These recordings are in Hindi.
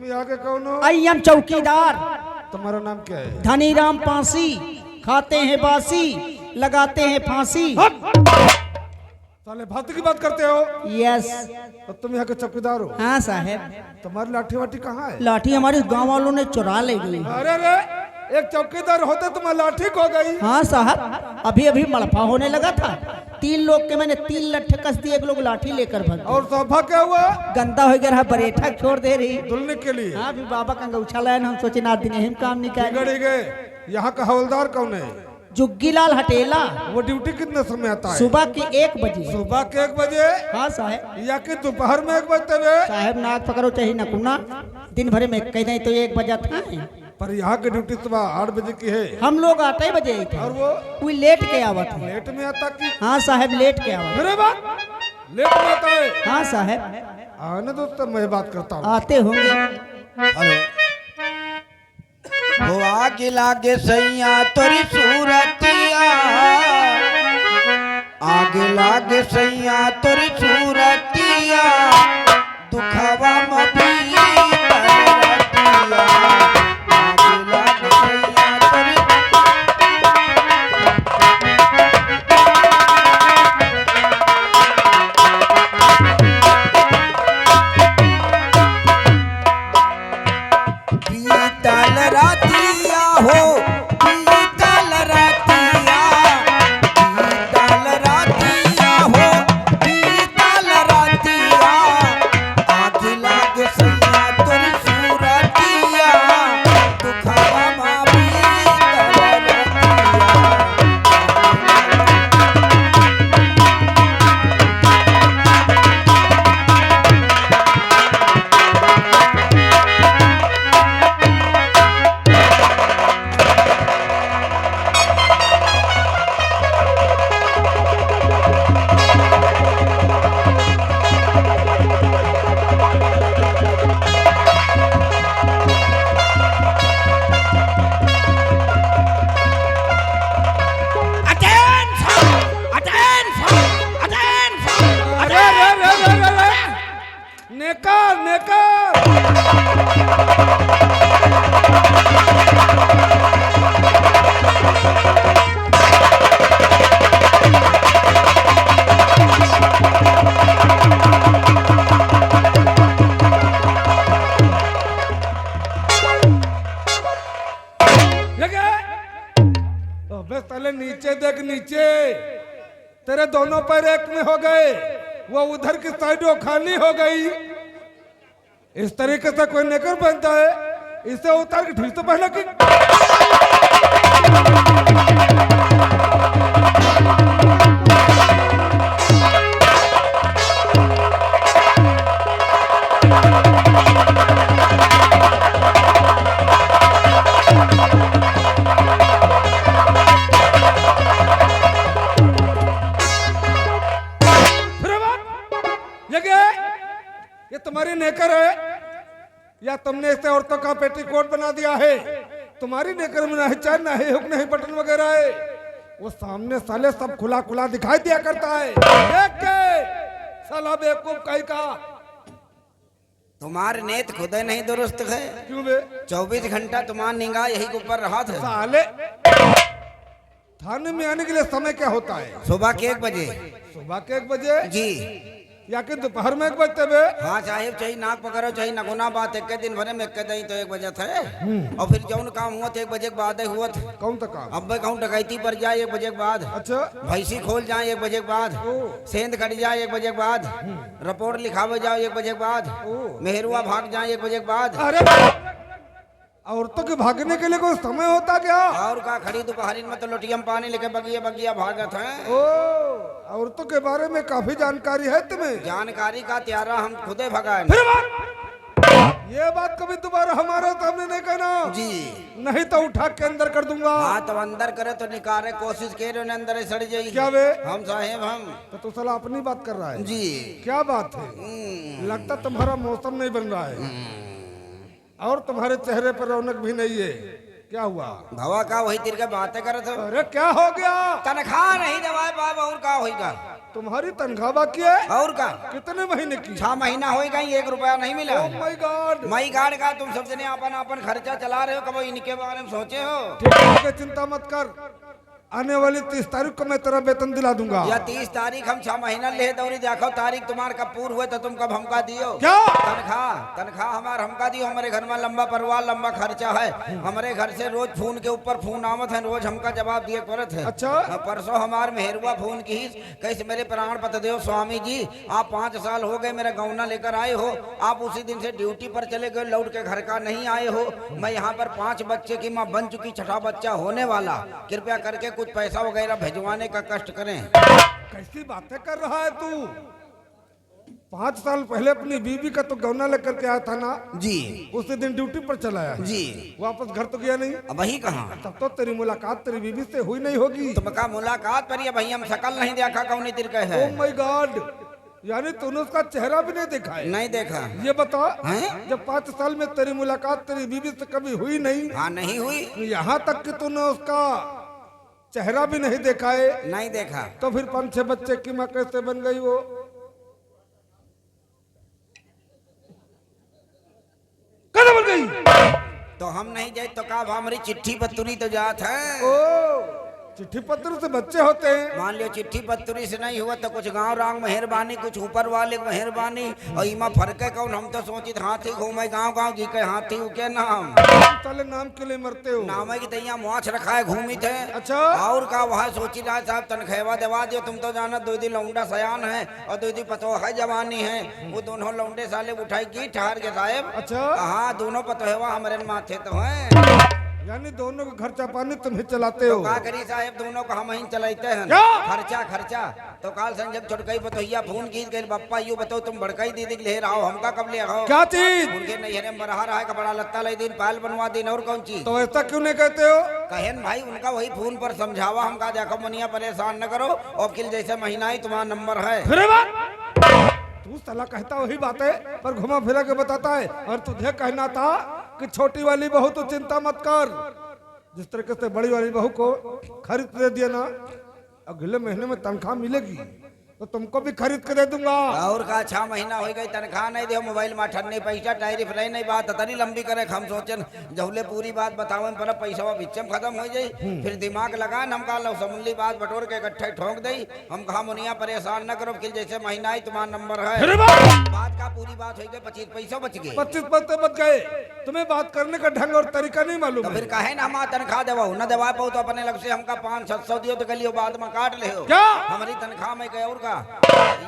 तुम यहाँ के कौन हो? आई एम चौकीदार। तुम्हारा नाम क्या है? धनीराम पासी। खाते हैं बासी, लगाते हैं फांसी। साले फालतू की बात करते हो? यस। तो तुम यहाँ के चौकीदार हो? हाँ साहब। तुम्हारी लाठी वाठी कहाँ है? लाठी हमारे गांव वालों ने चुरा ले गई। अरे रे, एक चौकीदार होते तुम्हारी लाठी खो गई। हाँ साहब, अभी अभी मड़फा होने लगा था, 3 लोग के मैंने 3 लट्ठे कस दिए, एक लोग लाठी लेकर भाग। और सोफा क्या हुआ? गंदा हो गया, बरेठा छोड़ दे रही धुलने के लिए। हाँ, अभी बाबा का अंगूठा लाया, हम सोचे ना दिन हम काम निकाल गए। यहाँ का हवलदार कौन है? जुग्गीलाल हटेला। वो ड्यूटी कितने समय आता है? सुबह के 1 बजे। सुबह के 1 बजे? हाँ साहब। या कि दोपहर में 1 बजते हुए? साहब नाक पकड़ो चाहे नकुना, दिन भर में कह दें तो 1 बजा था। पर यहाँ की ड्यूटी सुबह 8 बजे की है। हम लोग 8 बजे थे। और वो कोई लेट के आवत है। लेट में आता कि? हाँ साहब, लेट के आवत। मेरे बात लेट में आता है? हाँ साहब। आने दो तो मैं बात करता हूँ। आते होंगे। हेलो। वो आगे लागे सैया तोरी सूरतिया, आगे लागे सैया तोरी सूरतिया, दुखवा मबी नीचे देख, नीचे तेरे दोनों पैर एक में हो गए, वो उधर की साइड वो खाली हो गई। इस तरीके से कोई नेकर बनता है? इसे उतार के ठीक तो पहले की। ये तुम्हारी नेकर है या तुमने इसे औरतों का पेटीकोट बना दिया है? तुम्हारी नेकर में ना है चैन, ना है हुक, नहीं बटन वगैरह है। वो सामने साले सब खुला खुला दिखाई दिया करता है। देख के साला बेवकूफ कहीं का। तुम्हारे नेत खुद नहीं दुरुस्त है। क्यों बे? 24 घंटा तुम्हारा निगाह यही के ऊपर रहा था। साले थाने में आने के लिए समय क्या होता है? सुबह के 1 बजे। सुबह के 1 बजे जी। या कि दोपहर में 1 बजते बे? हाँ साहिब, चाहिए नाक पकड़ो चाहे नगुना बात, एक दिन भरे में एक दही तो 1 बजे थे। और फिर जौन काम हुआ 1 बजे के बाद ही हुआ था। कौन था काम? अब कहूँ डकैती पर जाए 1 बजे के बाद। अच्छा। भैंसी खोल जाए 1 बजे के बाद। सेंध कट जाए 1 बजे के बाद। रिपोर्ट लिखावे जाओ 1 बजे के बाद। मेहरुआ भाग जाए 1 बजे के बाद। अरे औरतों के भागने के लिए कोई समय होता क्या? और का खड़ी दोपहरी में तो लोटिया में पानी लेके बगिया बगिया भागत है। ओ, औरतों के बारे में काफी जानकारी है तुम्हें? जानकारी का त्यारा हम खुदे भगाए। ये बात कभी दोबारा हमारे सामने नहीं कहना जी, नहीं तो उठा के अंदर कर दूंगा। हाँ तो अंदर करे तो निकाले कोशिश करे अंदर सड़ जाए। क्या बे? हम साहेब हम तो तू साला अपनी बात कर रहा है जी। क्या बात है? लगता तुम्हारा मौसम नहीं बन रहा है और तुम्हारे चेहरे पर रौनक भी नहीं है। क्या हुआ? भवा का वही तेरे का बातें करत हो। अरे क्या हो गया? तनख्वाह नहीं दवाए बाबा और का होगा? तुम्हारी तनख्वाह बाकी है? और का कितने महीने की? 6 महीना हो गई, 1 रुपया नहीं मिला। Oh my God. मई गाड़ का तुम सब जने अपन अपन खर्चा चला रहे हो, कभी इनके बारे में सोचे हो? ठीक है, चिंता मत कर, आने वाली 30 तारीख को मैं तेरा वेतन दिला दूंगा। या 30 तारीख हम 6 महीना ले दौरी, देखो तारीख तुम्हार कब पूर्ण हुए तो तुम कब हमका दियो? क्या तनख्वाह हमार हमका दियो। हमारे घर में लंबा परिवार, लंबा खर्चा है। हमारे घर से रोज फोन के ऊपर फोन आवत है, रोज हमका जवाब दिए करत है। अच्छा। परसों हमार मेहरुआ फोन की कैसे मेरे प्राण पतदेव स्वामी जी, आप 5 साल हो गए मेरा गौना लेकर आए हो, आप उसी दिन से ड्यूटी पर चले गए, लौट के घर का नहीं आए हो। मैं यहाँ पर 5 बच्चे की माँ बन चुकी, 6ठा बच्चा होने वाला, कृपया करके कुछ पैसा वगैरह भिजवाने का कष्ट करें। कैसी बातें कर रहा है तू? 5 साल पहले अपनी बीवी का तो गौना लेकर के आया था ना जी, उसी दिन ड्यूटी पर चला आया जी। वापस घर तो गया नहीं? अब वही कहा, तब तो तेरी मुलाकात तेरी बीवी से हुई नहीं होगी। तुमका मुलाकात पर भाई हम शकल नहीं देखा, कौन तिर के है? ओह माय गॉड, यानी तूने उसका चेहरा भी नहीं देखा है? नहीं देखा। ये बता, हैं? जब 5 साल में तेरी मुलाकात तेरी बीवी से कभी हुई नहीं, हाँ नहीं हुई, यहाँ तक कि तूने उसका चेहरा भी नहीं देखा है, नहीं देखा, तो फिर 5-6 बच्चे की माँ कैसे बन गई वो? कैसे बन गई? तो हम नहीं जाए तो का हमारी चिट्ठी पत्तरी तो जात है। ओ, चिट्ठी पत्र से बच्चे होते हैं? मान लियो चिट्ठी पत्तरी से नहीं हुआ तो कुछ गांव रांग मेहरबानी, कुछ ऊपर वाले मेहरबानी, और इमा फर्क है कौन? हम तो सोचित हाथी घूमे गांव गांव जी के हाथी के नाम। साले नाम के लिए मरते हो? नाम है कि तैया मुआछ रखा है, घूमी थे। अच्छा। और का वहाँ सोची रहा साहब तनखेवा दवा दियो, तुम तो जाना 2 दिन लौंडा सयान है और 2 दिन पतो है जवानी है, वो दोनों लौंडे साले उठाई की ठहर के साहेब। अच्छा। हाँ, दोनों पतोहवा हमारे माथे तो है, यानी दोनों का खर्चा पानी तुम ही चलाते हो? का करी साहेब, दोनों को हम ही चलाते हैं। क्या? खर्चा तो काल संजब छोटकई बतोहिया फोन की गई, बप्पा यू बताओ तुम बड़कई दीदी ले रहा हो, हमका कब ले आओ? क्या चीज? उनके नहीं है बढ़ा रहा है, कपड़ा लत्ता ले दिन, पायल बनवा दिन, और कौन चीज? तो ऐसा क्यों नहीं कहते हो? कहन भाई उनका वही फोन पर समझावा, हमका देखो मनिया परेशान न करो, वकील जैसे महीना ही तुम्हारा नंबर है। फिर तू साला कहता वही बात है पर घुमा फिरा के बताता है। और तुझे कहना था कि छोटी वाली बहू तो चिंता मत कर, जिस तरीके से बड़ी वाली बहू को खरीद दे दिया ना, अगले महीने में तनख्वाह मिलेगी तो तुमको भी खरीद के दे दूंगा। और का 6 महीना हो गई तनख्वाह नहीं दे, मोबाइल में ठन्ने पैसा टायरी फ्राई नहीं, बात तनी लंबी करे, हम सोचन जहुले पूरी बात बताओ पर पैसा बीच में खत्म हो जाये, फिर दिमाग लगा हमका लो समूली बात बटोर के इकट्ठे ठोक दई, हम कहा मुनिया परेशान न करो, वकील जैसे महीना ही तुम्हारा नंबर है। बात का पूरी बात हो गई, 25 पैसा बच गए, 25 पैसे बच गए। तुम्हें बात करने का ढंग और तरीका नहीं मालूम? तो फिर कहे ना हमारा तनख्वाह देवा न दवा पाओ तो अपने लग से हमका 500-700 दियो तो गलियो बाद में काट ले हो। क्या? हमारी तनख्वाह में गए और का,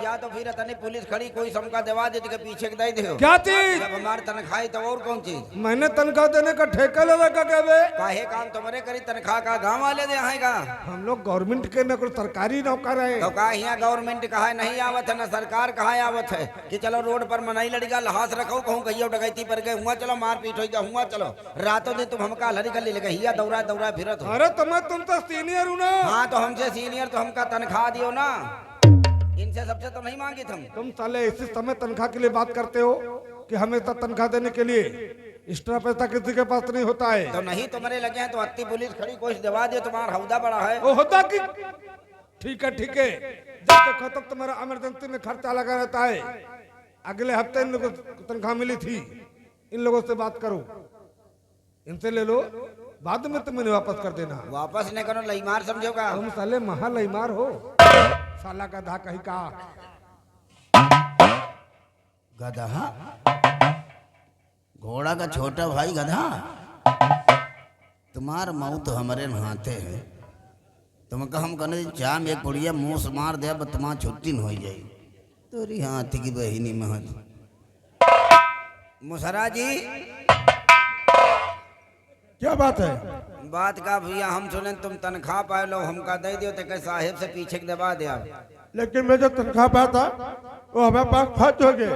या तो फिर तनी पुलिस खड़ी कोई समका देवा दे के पीछे के दे दो। क्या चीज? जब हमारी तनख्वाह तो और कौन चीज? मैंने तनख्वाह देने का ठेका ले रखा क्या बे? काहे काम तुम्हारे करी तनख्वाह का गांव वाले दे आएगा? हम लोग गवर्नमेंट के न कोई सरकारी नौकर है। तो का यहाँ गवर्नमेंट कहा नहीं आवत है, न सरकार कहा आवत है कि चलो रोड पर मनाई लड़का लहास रखो, कहूँ कहियो डकैती पर गए हुआ, चलो मारपीट हो गया हुआ, चलो रातों दिन तुम हमका लड़ी कर ले हिया दौड़ा दौड़ा फिरत हो। अरे तुम तो सीनियर हूँ ना। हाँ तो हमसे सीनियर तो हमका तनख्वाह दियो ना, इनसे सबसे तो नहीं मांगी तुम साले इसी समय तनख्वाह के लिए बात करते हो कि हमेशा तनख्वाह देने के लिए एक्स्ट्रा पैसा किसी के पास नहीं होता है। तो नहीं तुम्हारे लगे हैं तो अत्ती पुलिस खड़ी कोई दवा दियो, तुम्हारा हौदा बड़ा है। वो होता कि ठीक है जब तक खत्म तुम्हारा इमरजेंसी में खर्चा लगा रहता है। अगले हफ्ते इन लोगों को तनख्वाह मिली थी, इन लोगों से बात करो, इनसे ले लो, बाद में तुम इन्हें वापस कर देना। वापस नहीं करो लईमार समझोगा? तुम साले महा लईमार हो, साला गधा कहीं का। गधा? घोड़ा का छोटा भाई गधा? तुम्हार मुंह तो हमारे हाथे है, तुमका हम कहने चाम एक पुड़िया मुंह से मार दे, तुम्हारा छुट्टी न हो जाए। तोरी हाथी की बहिनी महत। मुसरा जी क्या बात है? बात का भैया हम सुने तुम तनख्वाह पाए लो, हमका दे दियो तो साहेब से पीछे के दबा दे। लेकिन मैं जो तनख्वाह पाया था वो हमारे पास खर्च हो गए,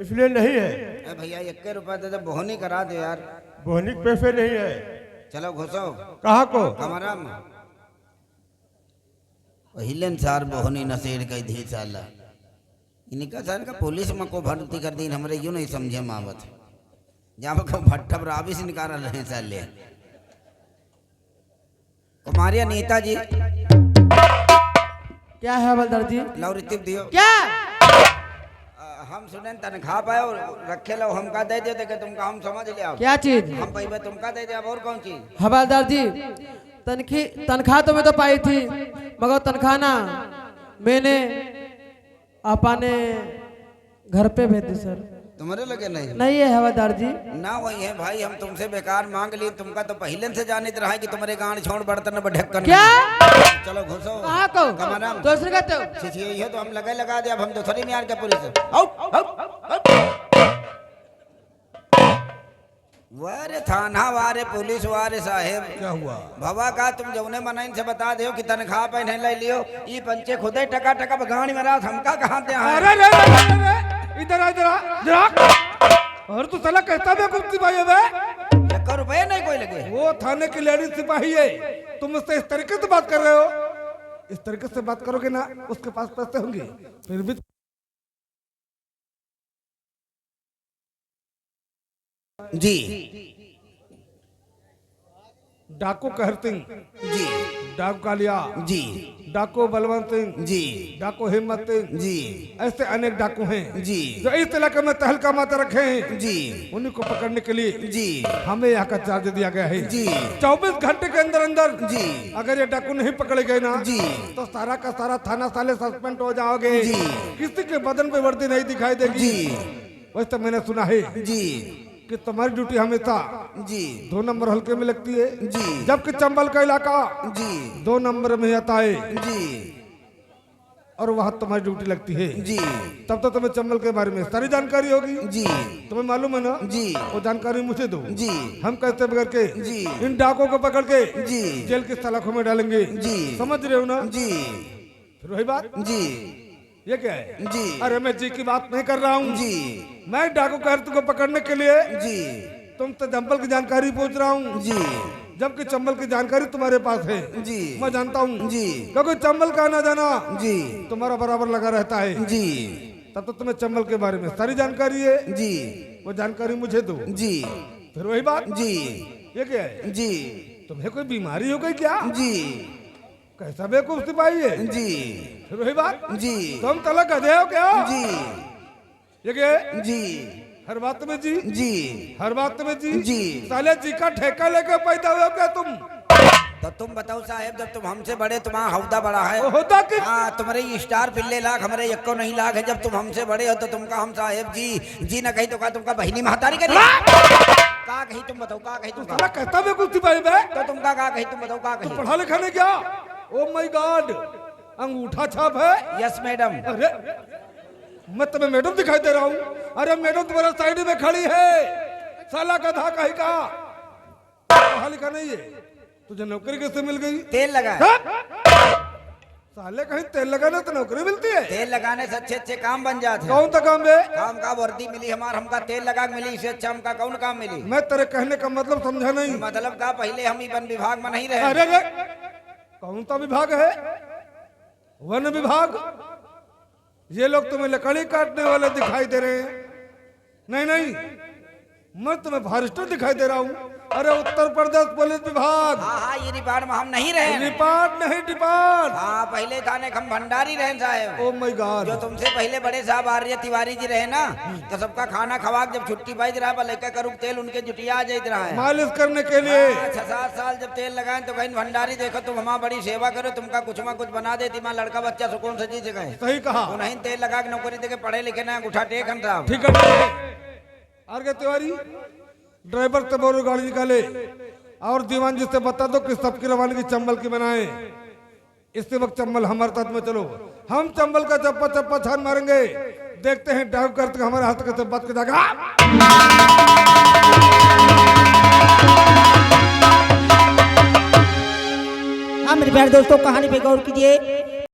इसलिए नहीं है। भैया 1 रुपया दे दे, बोहनी करा दो यार। बोहनी के पैसे नहीं है। चलो घुसो। कहाँ को? हमारा पहले सार बोहनी नसेड़ कई धी साला, इनका सर का पुलिस में को भर्ती कर दी, हमारे यूं नहीं समझे मावत, जहाँ पर भट्टा बराबी से निकाल रहे साले। कुमारिया नेताजी क्या है हवलदार जी? लो रितिप दियो। क्या? हम सुने तनख्वाह पाए और रखे लो हमका दे दे के तुमका हम समझ लिया। क्या चीज? हम पैसे तुमका दे दे अब और कौन चीज? हवलदार जी तनख्वाह तो मैं तो पाई थी, मगर तनख्वाह ना मैंने अपने घर पे भेज दी सर। तुम्हारे लगे नहीं? नहीं है हवलदार जी। ना वही है भाई, हम तुमसे बेकार मांग ली, तुमका तो पहले से जानित रहा है कि तुम्हारे गांड छोड़ बर्तन ढक्कन। क्या? चलो घुसो। कहाँ को? कमरम। दूसरे कहते हो? यही है तो हम लगा दे, अब हम तो थोड़ी में यार के पुलिस। वारे थाना वारे पुलिस वारे साहेब। क्या हुआ? बाबा का तुम जौने मनाइन से बता दो कि तनख्वाह पे नहीं ले लियो, ये पंचे खुदे टका टका गाड़ी में रहा, हमका कहाँ दे? अरे रे रे रे रे, इधर आ, इधर आ, जरा। और तू साला कहता बेवकूफ सिपाही है बे? 1 रुपये नहीं कोई लगे। वो थाने की लेडीज सिपाही है, तुम उससे इस तरीके से बात कर रहे हो? इस तरीके से बात करोगे ना, उसके पास पैसे होंगे फिर भी। जी डाकू कहर सिंह, जी डाकू कालिया, जी डाकू बलवंत सिंह, जी डाकू हिम्मत सिंह, जी ऐसे अनेक डाकू हैं जी जो इस इलाके में तहलका माते रखे हैं। जी उन्हीं को पकड़ने के लिए जी हमें यहाँ का चार्ज दिया गया है। जी 24 घंटे के अंदर अंदर जी अगर ये डाकू नहीं पकड़े गए ना, जी तो सारा का सारा थाना साले सस्पेंड हो जाओगे। जी। किसी के बदन पे वर्दी नहीं दिखाई देगी। जी वैसे मैंने सुना है जी कि तुम्हारी ड्यूटी हमेशा जी 2 नंबर हल्के में लगती है, जी जबकि चंबल का इलाका जी 2 नंबर में आता है जी और वहाँ तुम्हारी ड्यूटी लगती है। जी तब तो तुम्हें चंबल के बारे में सारी जानकारी होगी। जी तुम्हें मालूम है ना? जी वो जानकारी मुझे दो। जी हम कैसे बगैर के जी इन डाकों को पकड़ के जी जेल की सलाखों में डालेंगे। जी समझ रहे हो ना? जी फिर वही बात, जी ये क्या है? जी अरे मैं जी की बात नहीं कर रहा हूँ। जी मैं डाकू कहर को पकड़ने के लिए जी तुमसे चंबल की जानकारी पूछ रहा हूँ, जी जबकि चंबल की जानकारी तुम्हारे पास है। जी मैं जानता हूँ जी क्योंकि चंबल का आना जाना जी तुम्हारा बराबर लगा रहता है। जी तब तो तुम्हें चंबल के बारे में सारी जानकारी है। जी वो जानकारी मुझे दो। जी फिर वही बात, जी ये क्या है? जी तुम्हें कोई बीमारी हो गई क्या? जी कैसा बेवकूफ सिपाही है? जी फिर वही बात, जी तुम तलक गधे हो क्या? जी ये क्या है? जी हर बात में जी, जी हर बात में जी। जी। साले जी का ठेका लेके पैदा हुए हो क्या तुम? तो तुम बताओ साहेब, जब तुम हमसे बड़े, तुम्हारा हौदा बड़ा है। वो होता कि हाँ, तुम्हारे स्टार पिल्ले लाख, हमारे यक्को नहीं लाख है। जब तुम हमसे बड़े हो तो तुमका हम साहेब जी जी न कही तो का तुमका बहिनी महतारी करी का कही? तुम बताओ का कही? तुमका साला कहता बेवकूफ सिपाही बे? तो तुमका का कही? तुम बताओ का कही? पढ़ा लिखा नहीं क्या? ओ माय गॉड, अंगूठा छाप है। Yes madam. अरे मैं तुम्हें मैडम दिखाई दे रहा हूँ? अरे मैडम तुम्हारा साइड में खड़ी है। साला गधा कहीं का पढ़ा लिखा नहीं है, तुझे नौकरी कैसे मिल गई? तेल लगा। साले कहीं तेल लगाने तो नौकरी मिलती है? तेल लगाने से अच्छे अच्छे काम बन जाते हैं। कौन सा काम है? काम का वर्दी मिली हमार, हमका तेल लगा के मिली, इससे अच्छा हमका कौन काम मिली? मैं तेरे कहने का मतलब समझा नहीं। मतलब का पहले हम ही वन विभाग में नहीं रहे। अरे रे, कौन सा विभाग है? वन विभाग। ये लोग तुम्हें लकड़ी काटने वाले दिखाई दे रहे हैं। नहीं नहीं, मैं तुम्हें फॉरेस्टर दिखाई दे रहा हूँ। अरे उत्तर प्रदेश पुलिस विभाग। हाँ हाँ, ये रिपार्ट में हम नहीं रहे। रिपार्ट नहीं, डिपार्ट। हाँ, पहले थाने हम भंडारी रहे साहेब। Oh my God. जो तुमसे पहले बड़े साहब आर्य तिवारी जी रहे ना, तो सबका खाना खवा के जब छुट्टी पाई रहा लेकर करूँ तेल उनके जुटिया जाते रहा है मालिश करने के लिए। 6-7 साल जब तेल लगाए तो कहीं भंडारी देखो तुम हमारा बड़ी सेवा करो, तुमका कुछ ना कुछ बना देती। माँ लड़का बच्चा सुकून से जी सके। सही कहा। नहीं तेल लगा के नौकरी देके पढ़े लिखे ना उठा टेक हम साहब। ठीक है, ठीक है। आर्य तिवारी, ड्राइवर से बोलो गाड़ी निकाले और दीवान जी से बता दो कि सबकी रवानगी चंबल की बनाए। इसी वक्त चंबल हमारे साथ में चलो, हम चंबल का चप्पा चप्पा छान मारेंगे। देखते हैं ड्राइव करते हमारे हाथ कैसे बात के जाएगा। हाँ मेरे प्यारे दोस्तों, कहानी पे गौर कीजिए।